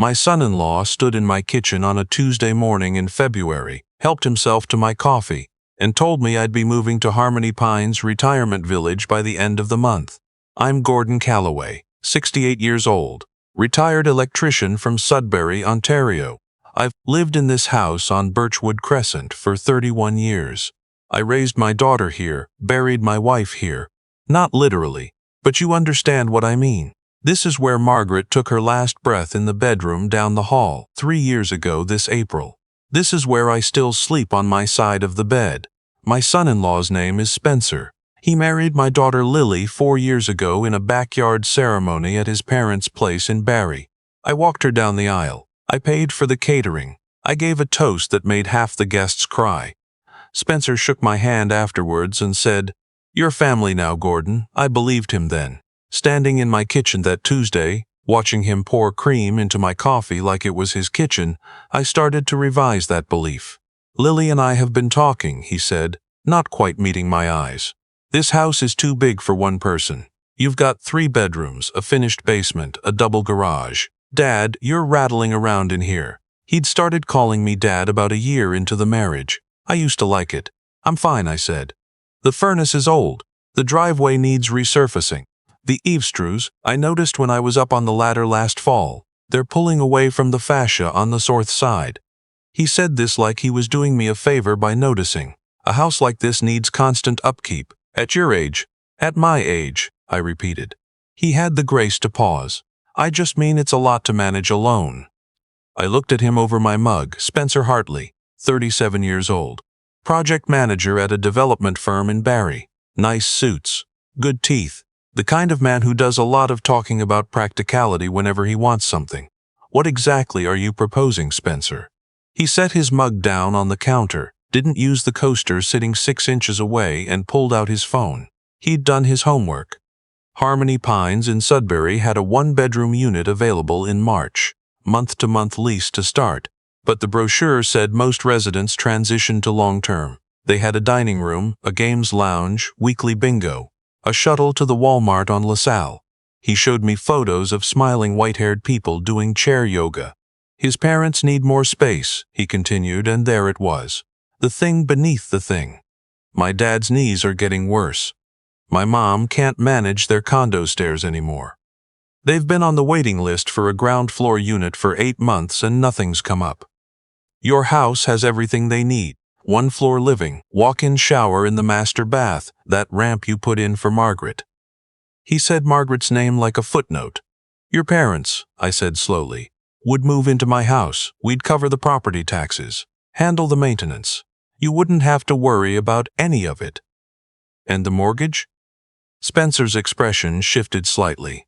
My son-in-law stood in my kitchen on a Tuesday morning in February, helped himself to my coffee, and told me I'd be moving to Harmony Pines Retirement Village by the end of the month. I'm Gordon Calloway, 68 years old, retired electrician from Sudbury, Ontario. I've lived in this house on Birchwood Crescent for 31 years. I raised my daughter here, buried my wife here. Not literally, but you understand what I mean. This is where Margaret took her last breath in the bedroom down the hall 3 years ago this April. This is where I still sleep on my side of the bed. My son-in-law's name is Spencer. He married my daughter Lily 4 years ago in a backyard ceremony at his parents' place in Barrie. I walked her down the aisle. I paid for the catering. I gave a toast that made half the guests cry. Spencer shook my hand afterwards and said, "You're family now, Gordon." I believed him then. Standing in my kitchen that Tuesday, watching him pour cream into my coffee like it was his kitchen, I started to revise that belief. "Lily and I have been talking," he said, not quite meeting my eyes. "This house is too big for one person. You've got 3 bedrooms, a finished basement, a double garage. Dad, you're rattling around in here." He'd started calling me Dad about a year into the marriage. I used to like it. "I'm fine," I said. "The furnace is old. The driveway needs resurfacing. The eave screws, I noticed when I was up on the ladder last fall. They're pulling away from the fascia on the north side." He said this like he was doing me a favor by noticing. "A house like this needs constant upkeep. At your age." "At my age," I repeated. He had the grace to pause. "I just mean it's a lot to manage alone." I looked at him over my mug. Spencer Hartley, 37 years old. Project manager at a development firm in Barrie. Nice suits. Good teeth. The kind of man who does a lot of talking about practicality whenever he wants something. "What exactly are you proposing, Spencer?" He set his mug down on the counter, didn't use the coaster sitting 6 inches away, and pulled out his phone. He'd done his homework. Harmony Pines in Sudbury had a 1-bedroom unit available in March, month-to-month lease to start, but the brochure said most residents transitioned to long-term. They had a dining room, a games lounge, weekly bingo, a shuttle to the Walmart on LaSalle. He showed me photos of smiling white-haired people doing chair yoga. "His parents need more space," he continued, and there it was. The thing beneath the thing. "My dad's knees are getting worse. My mom can't manage their condo stairs anymore. They've been on the waiting list for a ground-floor unit for 8 months and nothing's come up. Your house has everything they need. 1-floor living, walk-in shower in the master bath, that ramp you put in for Margaret." He said Margaret's name like a footnote. "Your parents," I said slowly, "would move into my house. We'd cover the property taxes, handle the maintenance. You wouldn't have to worry about any of it." "And the mortgage?" Spencer's expression shifted slightly.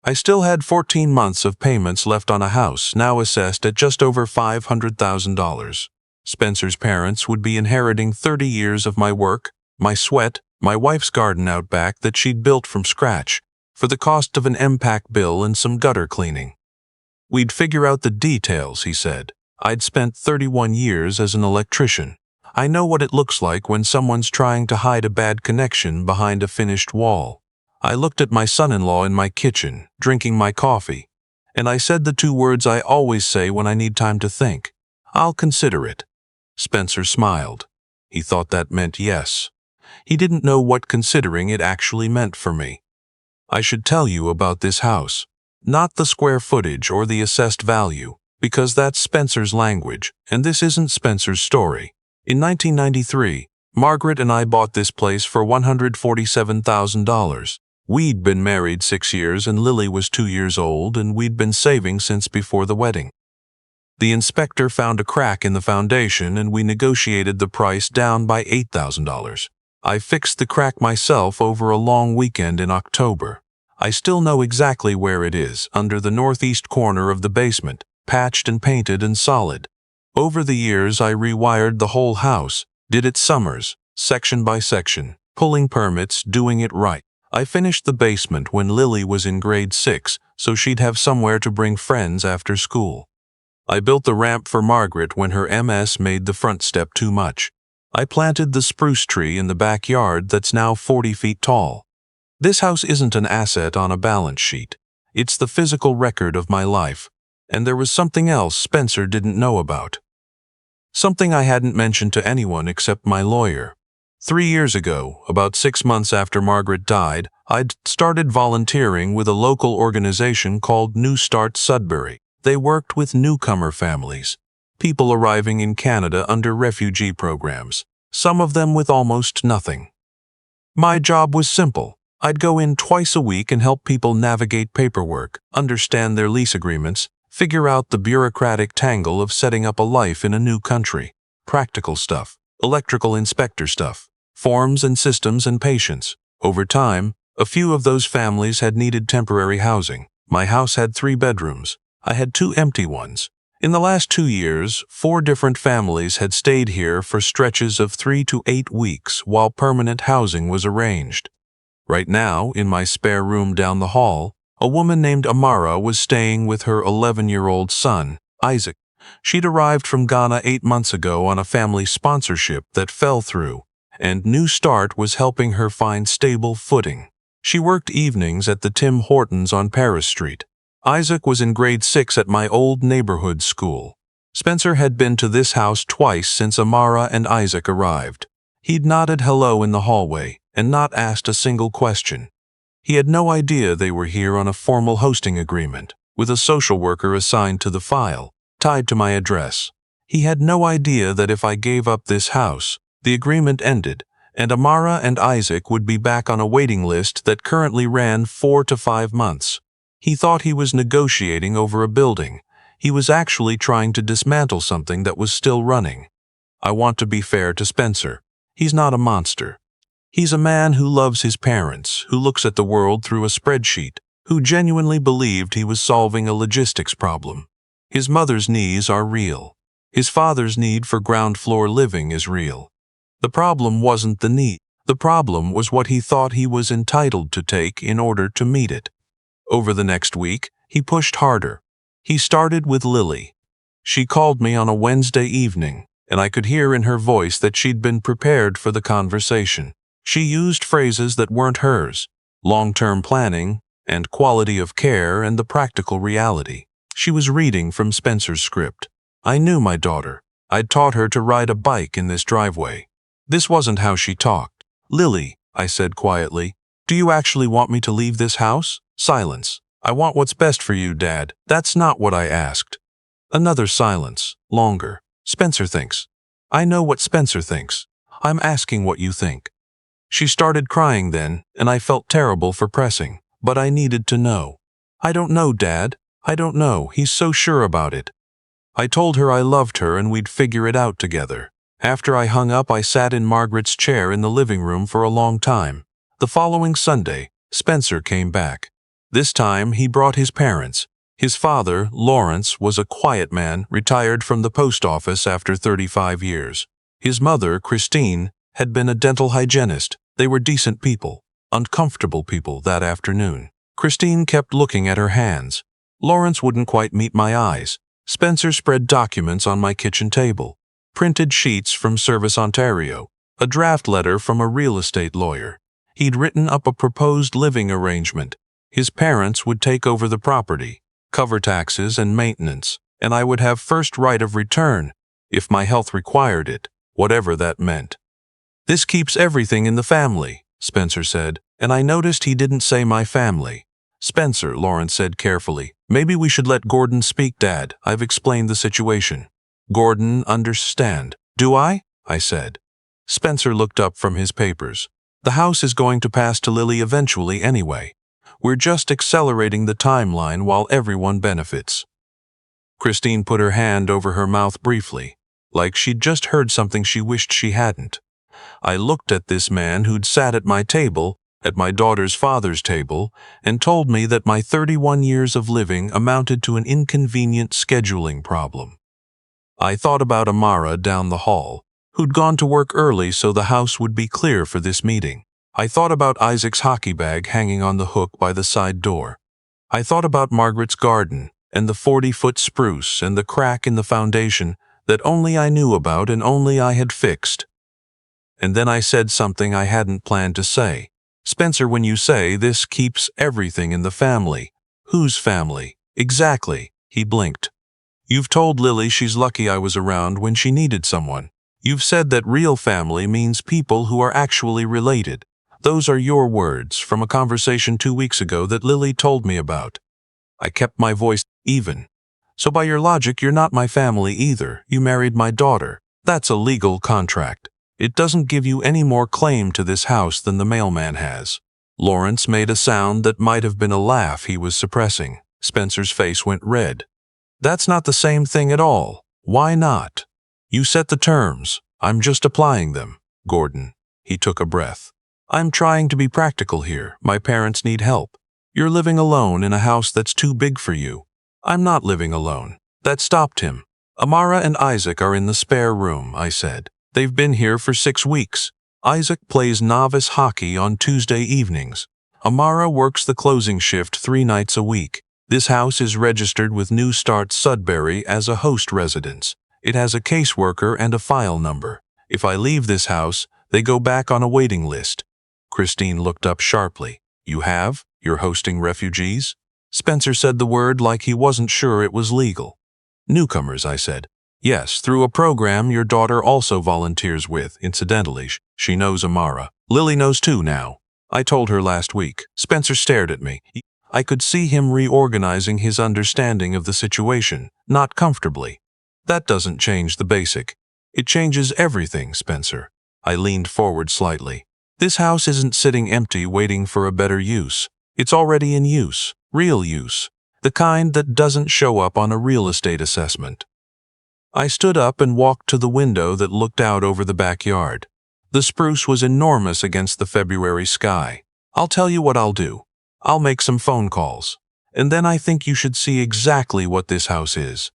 "I still had 14 months of payments left on a house now assessed at just over $500,000. Spencer's parents would be inheriting 30 years of my work, my sweat, my wife's garden out back that she'd built from scratch, for the cost of an MPAC bill and some gutter cleaning. We'd figure out the details," he said. "I'd spent 31 years as an electrician. I know what it looks like when someone's trying to hide a bad connection behind a finished wall." I looked at my son-in-law in my kitchen, drinking my coffee, and I said the 2 words I always say when I need time to think. "I'll consider it." Spencer smiled. He thought that meant yes. He didn't know what considering it actually meant for me. "I should tell you about this house. Not the square footage or the assessed value, because that's Spencer's language, and this isn't Spencer's story. In 1993, Margaret and I bought this place for $147,000. We'd been married 6 years and Lily was 2 years old, and we'd been saving since before the wedding. The inspector found a crack in the foundation and we negotiated the price down by $8,000. I fixed the crack myself over a long weekend in October. I still know exactly where it is, under the northeast corner of the basement, patched and painted and solid. Over the years I rewired the whole house, did it summers, section by section, pulling permits, doing it right. I finished the basement when Lily was in grade 6, so she'd have somewhere to bring friends after school. I built the ramp for Margaret when her MS made the front step too much. I planted the spruce tree in the backyard that's now 40 feet tall. This house isn't an asset on a balance sheet. It's the physical record of my life. And there was something else Spencer didn't know about. Something I hadn't mentioned to anyone except my lawyer. 3 years ago, about 6 months after Margaret died, I'd started volunteering with a local organization called New Start Sudbury. They worked with newcomer families, people arriving in Canada under refugee programs, some of them with almost nothing. My job was simple. I'd go in twice a week and help people navigate paperwork, understand their lease agreements, figure out the bureaucratic tangle of setting up a life in a new country. Practical stuff, electrical inspector stuff, forms and systems and patience. Over time, a few of those families had needed temporary housing. My house had 3 bedrooms. I had 2 empty ones. In the last 2 years, 4 different families had stayed here for stretches of 3 to 8 weeks while permanent housing was arranged. Right now, in my spare room down the hall, a woman named Amara was staying with her 11-year-old son, Isaac. She'd arrived from Ghana 8 months ago on a family sponsorship that fell through, and New Start was helping her find stable footing. She worked evenings at the Tim Hortons on Paris Street. Isaac was in grade 6 at my old neighborhood school. Spencer had been to this house twice since Amara and Isaac arrived. He'd nodded hello in the hallway and not asked a single question. He had no idea they were here on a formal hosting agreement, with a social worker assigned to the file, tied to my address. He had no idea that if I gave up this house, the agreement ended, and Amara and Isaac would be back on a waiting list that currently ran 4 to 5 months. He thought he was negotiating over a building. He was actually trying to dismantle something that was still running. I want to be fair to Spencer. He's not a monster. He's a man who loves his parents, who looks at the world through a spreadsheet, who genuinely believed he was solving a logistics problem. His mother's needs are real. His father's need for ground floor living is real. The problem wasn't the need. The problem was what he thought he was entitled to take in order to meet it. Over the next week, he pushed harder. He started with Lily. She called me on a Wednesday evening, and I could hear in her voice that she'd been prepared for the conversation. She used phrases that weren't hers: long-term planning, and quality of care, and the practical reality. She was reading from Spencer's script. I knew my daughter. I'd taught her to ride a bike in this driveway. This wasn't how she talked. "Lily," I said quietly, "do you actually want me to leave this house?" Silence. "I want what's best for you, Dad." "That's not what I asked." Another silence, longer. "Spencer thinks." "I know what Spencer thinks. I'm asking what you think." She started crying then, and I felt terrible for pressing, but I needed to know. "I don't know, Dad. I don't know. He's so sure about it." I told her I loved her and we'd figure it out together. After I hung up, I sat in Margaret's chair in the living room for a long time. The following Sunday, Spencer came back. This time, he brought his parents. His father, Lawrence, was a quiet man, retired from the post office after 35 years. His mother, Christine, had been a dental hygienist. They were decent people, uncomfortable people that afternoon. Christine kept looking at her hands. Lawrence wouldn't quite meet my eyes. Spencer spread documents on my kitchen table. Printed sheets from Service Ontario. A draft letter from a real estate lawyer. He'd written up a proposed living arrangement. His parents would take over the property, cover taxes and maintenance, and I would have first right of return, if my health required it, whatever that meant. "This keeps everything in the family," Spencer said, and I noticed he didn't say my family. "Spencer," Lawrence said carefully, "maybe we should let Gordon speak, Dad. I've explained the situation." "Gordon understand." "Do I?" I said. Spencer looked up from his papers. "The house is going to pass to Lily eventually anyway. We're just accelerating the timeline while everyone benefits." Christine put her hand over her mouth briefly, like she'd just heard something she wished she hadn't. I looked at this man who'd sat at my table, at my daughter's father's table, and told me that my 31 years of living amounted to an inconvenient scheduling problem. I thought about Amara down the hall, who'd gone to work early so the house would be clear for this meeting. I thought about Isaac's hockey bag hanging on the hook by the side door. I thought about Margaret's garden, and the 40-foot spruce and the crack in the foundation that only I knew about and only I had fixed. And then I said something I hadn't planned to say. "Spencer, when you say this keeps everything in the family, whose family? Exactly. He blinked. You've told Lily she's lucky I was around when she needed someone. You've said that real family means people who are actually related. Those are your words from a conversation 2 weeks ago that Lily told me about. I kept my voice even. So by your logic, you're not my family either. You married my daughter. That's a legal contract. It doesn't give you any more claim to this house than the mailman has. Lawrence made a sound that might have been a laugh he was suppressing. Spencer's face went red. That's not the same thing at all. Why not? You set the terms. I'm just applying them. Gordon. He took a breath. I'm trying to be practical here. My parents need help. You're living alone in a house that's too big for you. I'm not living alone. That stopped him. Amara and Isaac are in the spare room, I said. They've been here for 6 weeks. Isaac plays novice hockey on Tuesday evenings. Amara works the closing shift 3 nights a week. This house is registered with New Start Sudbury as a host residence. It has a caseworker and a file number. If I leave this house, they go back on a waiting list. Christine looked up sharply. You have? You're hosting refugees? Spencer said the word like he wasn't sure it was legal. Newcomers, I said. Yes, through a program your daughter also volunteers with. Incidentally, she knows Amara. Lily knows too now. I told her last week. Spencer stared at me. I could see him reorganizing his understanding of the situation, not comfortably. That doesn't change the basic. It changes everything, Spencer. I leaned forward slightly. This house isn't sitting empty waiting for a better use. It's already in use, real use, the kind that doesn't show up on a real estate assessment. I stood up and walked to the window that looked out over the backyard. The spruce was enormous against the February sky. I'll tell you what I'll do. I'll make some phone calls. And then I think you should see exactly what this house is.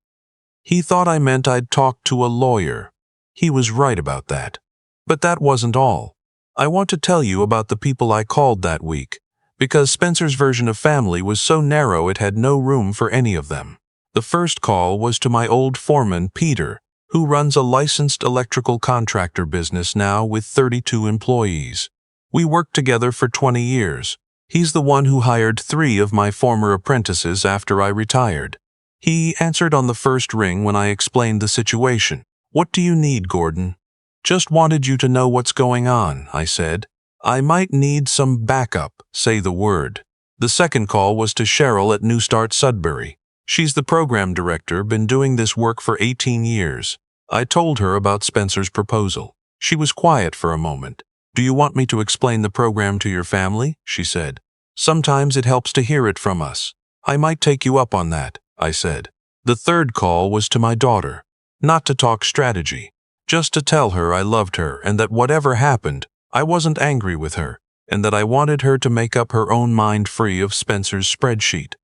He thought I meant I'd talk to a lawyer. He was right about that. But that wasn't all. I want to tell you about the people I called that week, because Spencer's version of family was so narrow it had no room for any of them. The first call was to my old foreman, Peter, who runs a licensed electrical contractor business now with 32 employees. We worked together for 20 years. He's the one who hired 3 of my former apprentices after I retired. He answered on the first ring when I explained the situation. What do you need, Gordon? Just wanted you to know what's going on, I said. I might need some backup, say the word. The second call was to Cheryl at New Start Sudbury. She's the program director, been doing this work for 18 years. I told her about Spencer's proposal. She was quiet for a moment. Do you want me to explain the program to your family? She said. Sometimes it helps to hear it from us. I might take you up on that, I said. The third call was to my daughter. Not to talk strategy. Just to tell her I loved her and that whatever happened, I wasn't angry with her, and that I wanted her to make up her own mind free of Spencer's spreadsheet.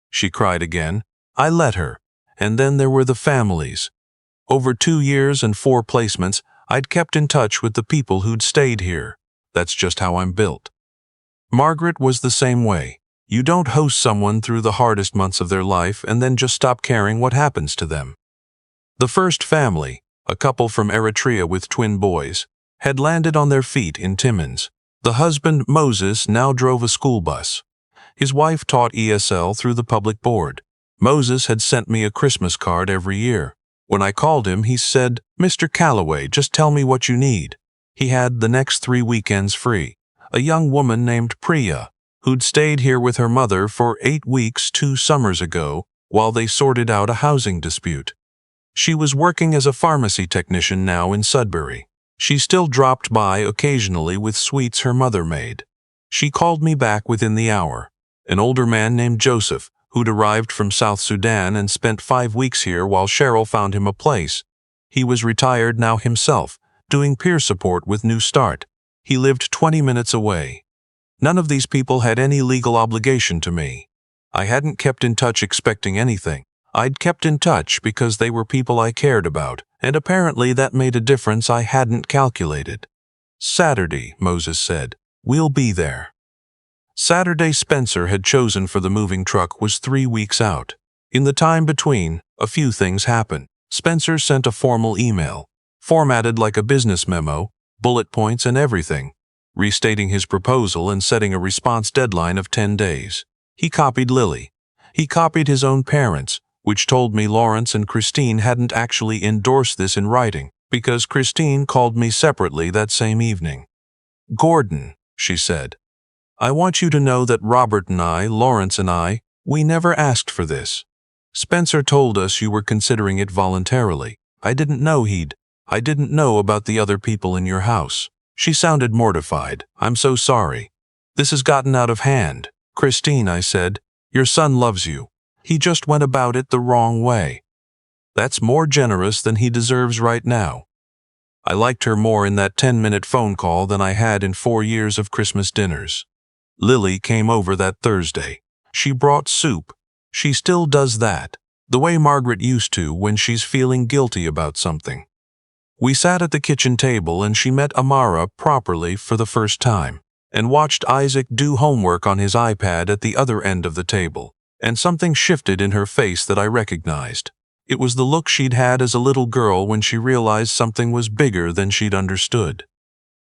She cried again. I let her. And then there were the families. Over 2 years and 4 placements, I'd kept in touch with the people who'd stayed here. That's just how I'm built. Margaret was the same way. You don't host someone through the hardest months of their life and then just stop caring what happens to them. The first family, a couple from Eritrea with twin boys, had landed on their feet in Timmins. The husband, Moses, now drove a school bus. His wife taught ESL through the public board. Moses had sent me a Christmas card every year. When I called him, he said, Mr. Calloway, just tell me what you need. He had the next 3 weekends free. A young woman named Priya, who'd stayed here with her mother for 8 weeks 2 summers ago while they sorted out a housing dispute. She was working as a pharmacy technician now in Sudbury. She still dropped by occasionally with sweets her mother made. She called me back within the hour. An older man named Joseph, who'd arrived from South Sudan and spent 5 weeks here while Cheryl found him a place. He was retired now himself, doing peer support with New Start. He lived 20 minutes away. None of these people had any legal obligation to me. I hadn't kept in touch expecting anything. I'd kept in touch because they were people I cared about, and apparently that made a difference I hadn't calculated. Saturday, Moses said. We'll be there. Saturday Spencer had chosen for the moving truck was 3 weeks out. In the time between, a few things happened. Spencer sent a formal email, formatted like a business memo, bullet points and everything, restating his proposal and setting a response deadline of 10 days. He copied Lily. He copied his own parents, which told me Lawrence and Christine hadn't actually endorsed this in writing, because Christine called me separately that same evening. "Gordon," she said, "I want you to know that Robert and I, Lawrence and I, we never asked for this. Spencer told us you were considering it voluntarily. I didn't know about the other people in your house." She sounded mortified. "I'm so sorry. This has gotten out of hand." "Christine," I said, "your son loves you. He just went about it the wrong way. That's more generous than he deserves right now." I liked her more in that 10-minute phone call than I had in 4 years of Christmas dinners. Lily came over that Thursday. She brought soup. She still does that, the way Margaret used to when she's feeling guilty about something. We sat at the kitchen table and she met Amara properly for the first time, and watched Isaac do homework on his iPad at the other end of the table, and something shifted in her face that I recognized. It was the look she'd had as a little girl when she realized something was bigger than she'd understood.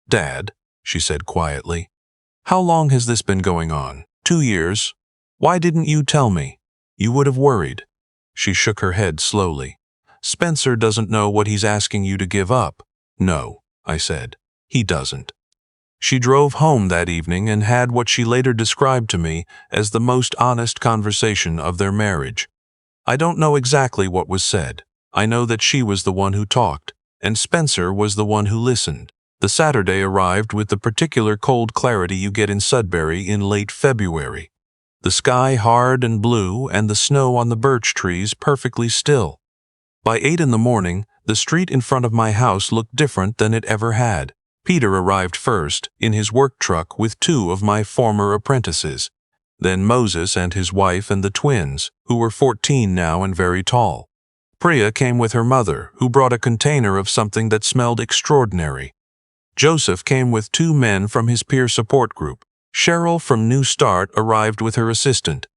"Dad," she said quietly, "how long has this been going on?" 2 years. "Why didn't you tell me? You would have worried." She shook her head slowly. "Spencer doesn't know what he's asking you to give up." "No," I said, "he doesn't." She drove home that evening and had what she later described to me as the most honest conversation of their marriage. I don't know exactly what was said. I know that she was the one who talked, and Spencer was the one who listened. The Saturday arrived with the particular cold clarity you get in Sudbury in late February. The sky hard and blue, and the snow on the birch trees perfectly still. By 8 in the morning, the street in front of my house looked different than it ever had. Peter arrived first, in his work truck with 2 of my former apprentices. Then Moses and his wife and the twins, who were 14 now and very tall. Priya came with her mother, who brought a container of something that smelled extraordinary. Joseph came with 2 men from his peer support group. Cheryl from New Start arrived with her assistant.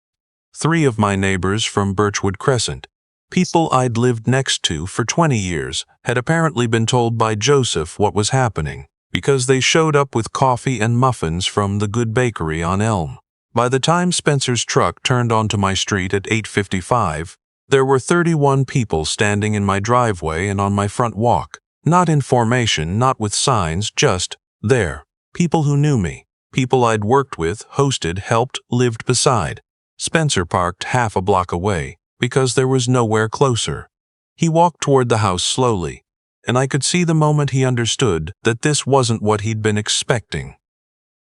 3 of my neighbors from Birchwood Crescent, people I'd lived next to for 20 years, had apparently been told by Joseph what was happening, because they showed up with coffee and muffins from the Good Bakery on Elm. By the time Spencer's truck turned onto my street at 8:55, there were 31 people standing in my driveway and on my front walk. Not in formation, not with signs, just there. People who knew me. People I'd worked with, hosted, helped, lived beside. Spencer parked half a block away, because there was nowhere closer. He walked toward the house slowly, and I could see the moment he understood that this wasn't what he'd been expecting.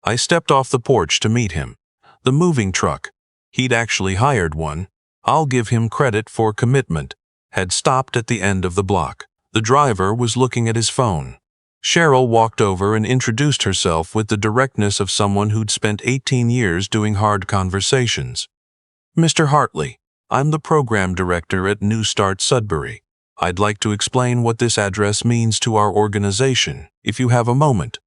I stepped off the porch to meet him. The moving truck, he'd actually hired one, I'll give him credit for commitment, had stopped at the end of the block. The driver was looking at his phone. Cheryl walked over and introduced herself with the directness of someone who'd spent 18 years doing hard conversations. "Mr. Hartley, I'm the program director at New Start Sudbury. I'd like to explain what this address means to our organization, if you have a moment."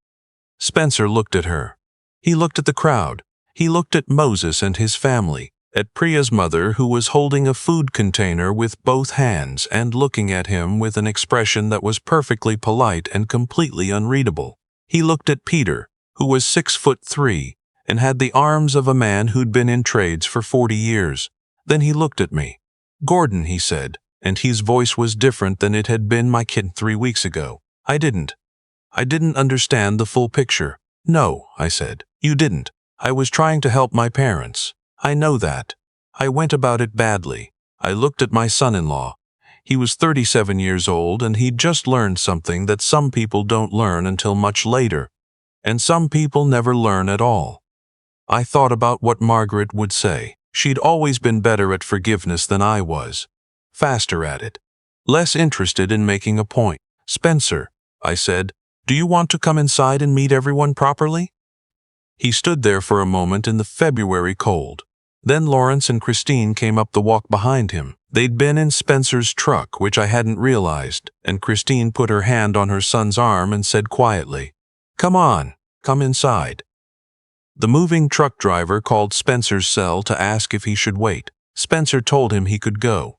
Spencer looked at her. He looked at the crowd. He looked at Moses and his family, at Priya's mother, who was holding a food container with both hands and looking at him with an expression that was perfectly polite and completely unreadable. He looked at Peter, who was 6'3" and had the arms of a man who'd been in trades for 40 years. Then he looked at me. "Gordon," he said, and his voice was different than it had been my kid 3 weeks ago. I didn't understand the full picture." "No," I said, "you didn't. I was trying to help my parents. I know that. I went about it badly. I looked at my son-in-law. He was 37 years old and he'd just learned something that some people don't learn until much later, and some people never learn at all. I thought about what Margaret would say. She'd always been better at forgiveness than I was. Faster at it. Less interested in making a point. "Spencer," I said, "do you want to come inside and meet everyone properly?" He stood there for a moment in the February cold. Then Lawrence and Christine came up the walk behind him. They'd been in Spencer's truck, which I hadn't realized, and Christine put her hand on her son's arm and said quietly, "Come on, come inside." The moving truck driver called Spencer's cell to ask if he should wait. Spencer told him he could go.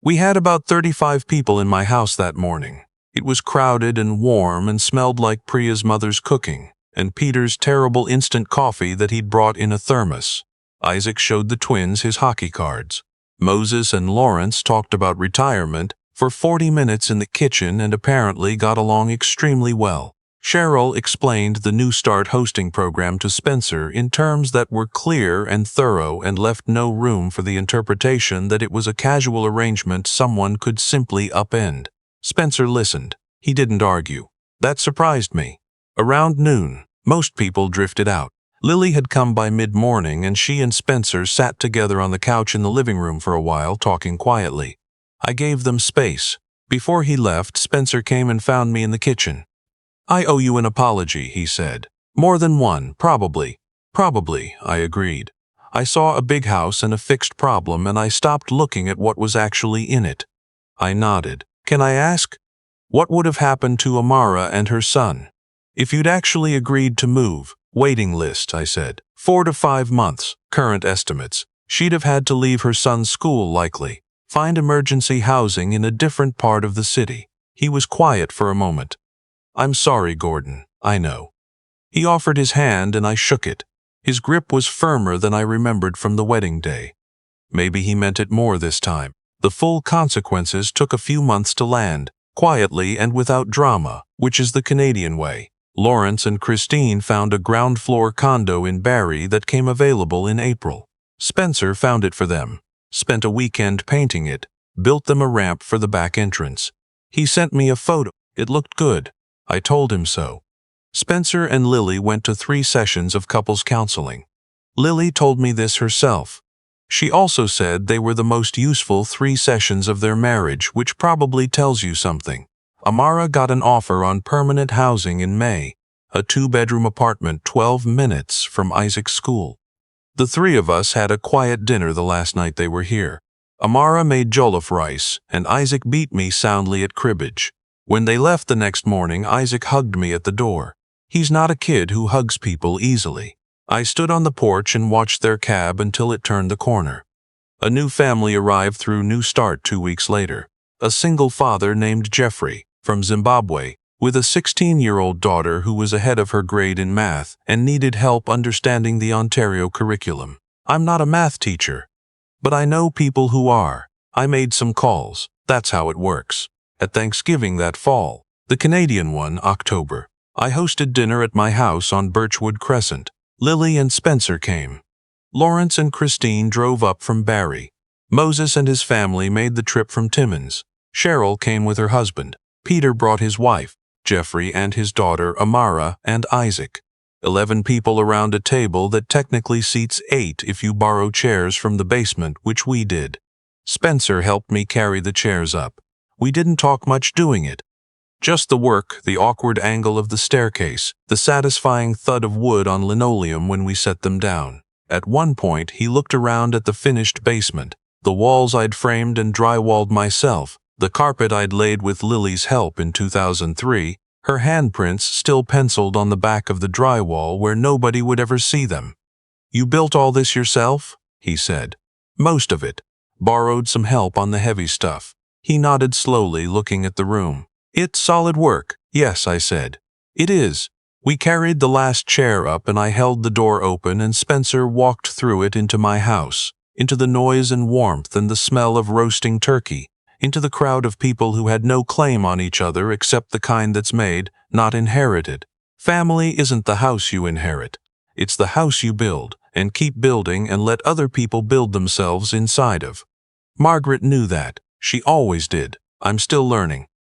We had about 35 people in my house that morning. It was crowded and warm and smelled like Priya's mother's cooking, and Peter's terrible instant coffee that he'd brought in a thermos. Isaac showed the twins his hockey cards. Moses and Lawrence talked about retirement for 40 minutes in the kitchen and apparently got along extremely well. Cheryl explained the New Start hosting program to Spencer in terms that were clear and thorough and left no room for the interpretation that it was a casual arrangement someone could simply upend. Spencer listened. He didn't argue. That surprised me. Around noon, most people drifted out. Lily had come by mid-morning and she and Spencer sat together on the couch in the living room for a while, talking quietly. I gave them space. Before he left, Spencer came and found me in the kitchen. "I owe you an apology," he said. "More than one, probably." "Probably," I agreed. I saw a big house and a fixed problem and I stopped looking at what was actually in it. I nodded. "Can I ask? What would have happened to Amara and her son? If you'd actually agreed to move, waiting list," I said. 4 to 5 months, current estimates. She'd have had to leave her son's school likely. Find emergency housing in a different part of the city. He was quiet for a moment. "I'm sorry, Gordon, I know." He offered his hand and I shook it. His grip was firmer than I remembered from the wedding day. Maybe he meant it more this time. The full consequences took a few months to land, quietly and without drama, which is the Canadian way. Lawrence and Christine found a ground-floor condo in Barrie that came available in April. Spencer found it for them, spent a weekend painting it, built them a ramp for the back entrance. He sent me a photo. It looked good. I told him so. Spencer and Lily went to 3 sessions of couples counseling. Lily told me this herself. She also said they were the most useful 3 sessions of their marriage, which probably tells you something. Amara got an offer on permanent housing in May, a 2-bedroom apartment 12 minutes from Isaac's school. The 3 of us had a quiet dinner the last night they were here. Amara made jollof rice, and Isaac beat me soundly at cribbage. When they left the next morning, Isaac hugged me at the door. He's not a kid who hugs people easily. I stood on the porch and watched their cab until it turned the corner. A new family arrived through New Start 2 weeks later. A single father named Jeffrey, from Zimbabwe, with a 16-year-old daughter who was ahead of her grade in math and needed help understanding the Ontario curriculum. I'm not a math teacher, but I know people who are. I made some calls. That's how it works. At Thanksgiving that fall, the Canadian one, October, I hosted dinner at my house on Birchwood Crescent. Lily and Spencer came. Lawrence and Christine drove up from Barrie. Moses and his family made the trip from Timmins. Cheryl came with her husband. Peter brought his wife, Jeffrey, and his daughter, Amara, and Isaac. 11 people around a table that technically seats 8 if you borrow chairs from the basement, which we did. Spencer helped me carry the chairs up. We didn't talk much doing it. Just the work, the awkward angle of the staircase, the satisfying thud of wood on linoleum when we set them down. At one point, he looked around at the finished basement, the walls I'd framed and drywalled myself, the carpet I'd laid with Lily's help in 2003, her handprints still penciled on the back of the drywall where nobody would ever see them. "You built all this yourself?" he said. "Most of it. Borrowed some help on the heavy stuff." He nodded slowly, looking at the room. "It's solid work." "Yes," I said. "It is." We carried the last chair up and I held the door open and Spencer walked through it into my house, into the noise and warmth and the smell of roasting turkey, into the crowd of people who had no claim on each other except the kind that's made, not inherited. Family isn't the house you inherit. It's the house you build, and keep building and let other people build themselves inside of. Margaret knew that. She always did. I'm still learning.